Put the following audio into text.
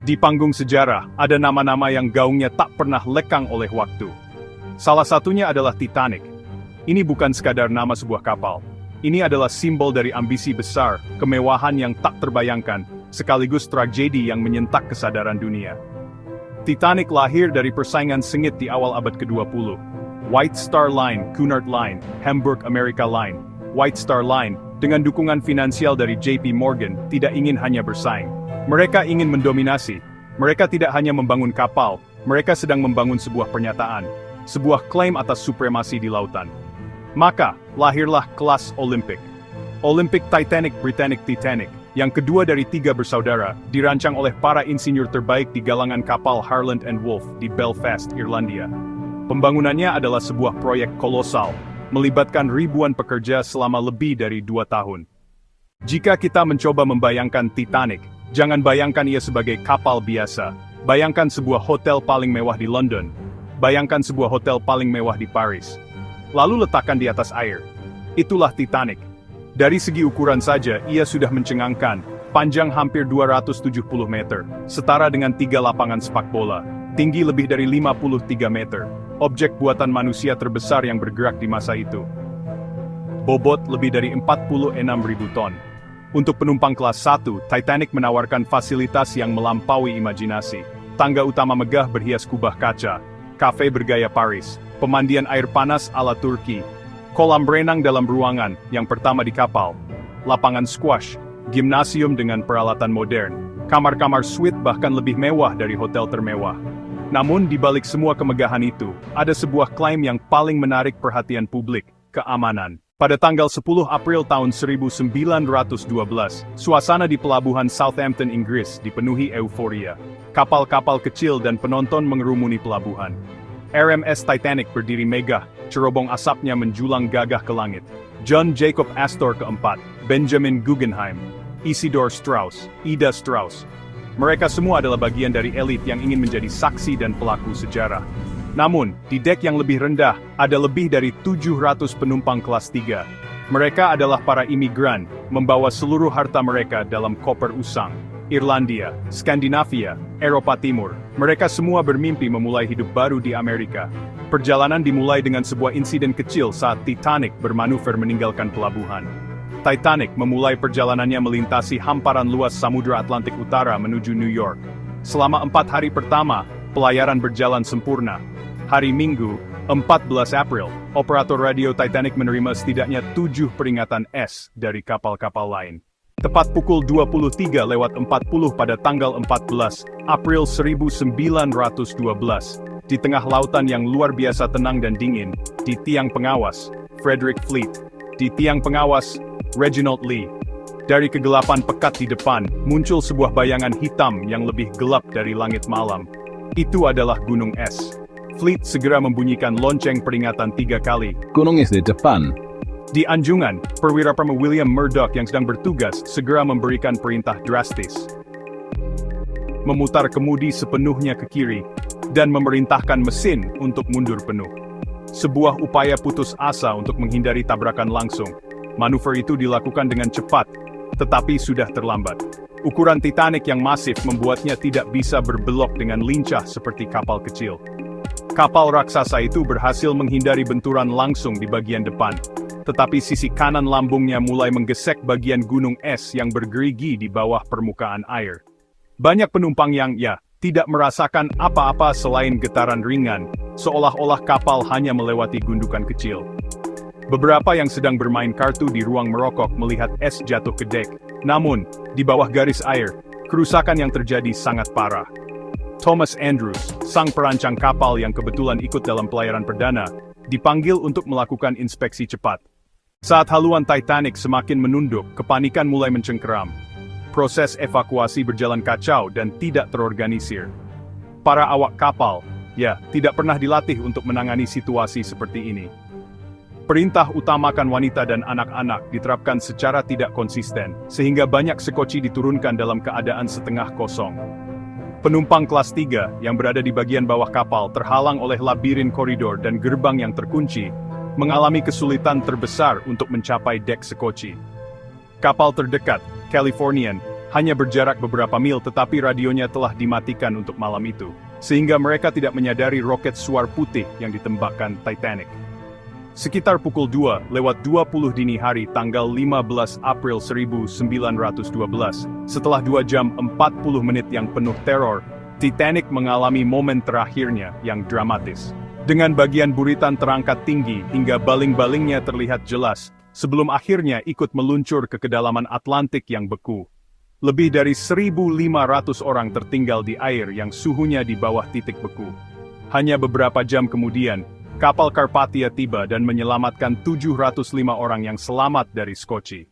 Di panggung sejarah, ada nama-nama yang gaungnya tak pernah lekang oleh waktu. Salah satunya adalah Titanic. Ini bukan sekadar nama sebuah kapal. Ini adalah simbol dari ambisi besar, kemewahan yang tak terbayangkan, sekaligus tragedi yang menyentak kesadaran dunia. Titanic lahir dari persaingan sengit di awal abad ke-20. White Star Line, Cunard Line, Hamburg America Line. White Star Line, dengan dukungan finansial dari JP Morgan, tidak ingin hanya bersaing. Mereka ingin mendominasi. Mereka tidak hanya membangun kapal, mereka sedang membangun sebuah pernyataan, sebuah klaim atas supremasi di lautan. Maka, lahirlah kelas Olympic. Olympic Titanic Britannic Titanic, yang kedua dari 3 bersaudara, dirancang oleh para insinyur terbaik di galangan kapal Harland and Wolff di Belfast, Irlandia. Pembangunannya adalah sebuah proyek kolosal, melibatkan ribuan pekerja selama lebih dari 2 tahun. Jika kita mencoba membayangkan Titanic, jangan bayangkan ia sebagai kapal biasa. Bayangkan sebuah hotel paling mewah di London. Bayangkan sebuah hotel paling mewah di Paris. Lalu letakkan di atas air. Itulah Titanic. Dari segi ukuran saja, ia sudah mencengangkan, panjang hampir 270 meter, setara dengan 3 lapangan sepak bola, tinggi lebih dari 53 meter, objek buatan manusia terbesar yang bergerak di masa itu. Bobot lebih dari 46.000 ton. Untuk penumpang kelas 1, Titanic menawarkan fasilitas yang melampaui imajinasi. Tangga utama megah berhias kubah kaca, kafe bergaya Paris, pemandian air panas ala Turki, kolam renang dalam ruangan, yang pertama di kapal, lapangan squash, gimnasium dengan peralatan modern, kamar-kamar suite bahkan lebih mewah dari hotel termewah. Namun di balik semua kemegahan itu, ada sebuah klaim yang paling menarik perhatian publik, keamanan. Pada tanggal 10 April tahun 1912, suasana di pelabuhan Southampton, Inggris dipenuhi euforia. Kapal-kapal kecil dan penonton mengerumuni pelabuhan. RMS Titanic berdiri megah, cerobong asapnya menjulang gagah ke langit. John Jacob Astor keempat, Benjamin Guggenheim, Isidor Straus, Ida Straus. Mereka semua adalah bagian dari elit yang ingin menjadi saksi dan pelaku sejarah. Namun, di dek yang lebih rendah, ada lebih dari 700 penumpang kelas 3. Mereka adalah para imigran, membawa seluruh harta mereka dalam koper usang. Irlandia, Skandinavia, Eropa Timur. Mereka semua bermimpi memulai hidup baru di Amerika. Perjalanan dimulai dengan sebuah insiden kecil saat Titanic bermanuver meninggalkan pelabuhan. Titanic memulai perjalanannya melintasi hamparan luas Samudra Atlantik Utara menuju New York. Selama 4 hari pertama, pelayaran berjalan sempurna. Hari Minggu, 14 April, operator radio Titanic menerima setidaknya 7 peringatan S dari kapal-kapal lain. Tepat pukul 23:40 pada tanggal 14 April 1912, di tengah lautan yang luar biasa tenang dan dingin, di tiang pengawas, Frederick Fleet, di tiang pengawas, Reginald Lee. Dari kegelapan pekat di depan, muncul sebuah bayangan hitam yang lebih gelap dari langit malam. Itu adalah Gunung Es. Fleet segera membunyikan lonceng peringatan 3 kali. Gunung Es di depan. Di Anjungan, perwira perma William Murdoch yang sedang bertugas segera memberikan perintah drastis. Memutar kemudi sepenuhnya ke kiri, dan memerintahkan mesin untuk mundur penuh. Sebuah upaya putus asa untuk menghindari tabrakan langsung. Manuver itu dilakukan dengan cepat, tetapi sudah terlambat. Ukuran Titanic yang masif membuatnya tidak bisa berbelok dengan lincah seperti kapal kecil. Kapal raksasa itu berhasil menghindari benturan langsung di bagian depan. Tetapi sisi kanan lambungnya mulai menggesek bagian gunung es yang bergerigi di bawah permukaan air. Banyak penumpang yang, tidak merasakan apa-apa selain getaran ringan, seolah-olah kapal hanya melewati gundukan kecil. Beberapa yang sedang bermain kartu di ruang merokok melihat es jatuh ke dek. Namun, di bawah garis air, kerusakan yang terjadi sangat parah. Thomas Andrews, sang perancang kapal yang kebetulan ikut dalam pelayaran perdana, dipanggil untuk melakukan inspeksi cepat. Saat haluan Titanic semakin menunduk, kepanikan mulai mencengkeram. Proses evakuasi berjalan kacau dan tidak terorganisir. Para awak kapal, tidak pernah dilatih untuk menangani situasi seperti ini. Perintah utamakan wanita dan anak-anak diterapkan secara tidak konsisten, sehingga banyak sekoci diturunkan dalam keadaan setengah kosong. Penumpang kelas 3 yang berada di bagian bawah kapal terhalang oleh labirin koridor dan gerbang yang terkunci, mengalami kesulitan terbesar untuk mencapai dek sekoci. Kapal terdekat, Californian, Hanya berjarak beberapa mil tetapi radionya telah dimatikan untuk malam itu, sehingga mereka tidak menyadari roket suar putih yang ditembakkan Titanic. Sekitar pukul 2:20 dini hari tanggal 15 April 1912, setelah 2 jam 40 menit yang penuh teror, Titanic mengalami momen terakhirnya yang dramatis. Dengan bagian buritan terangkat tinggi hingga baling-balingnya terlihat jelas, sebelum akhirnya ikut meluncur ke kedalaman Atlantik yang beku. Lebih dari 1.500 orang tertinggal di air yang suhunya di bawah titik beku. Hanya beberapa jam kemudian, kapal Carpathia tiba dan menyelamatkan 705 orang yang selamat dari Skocie.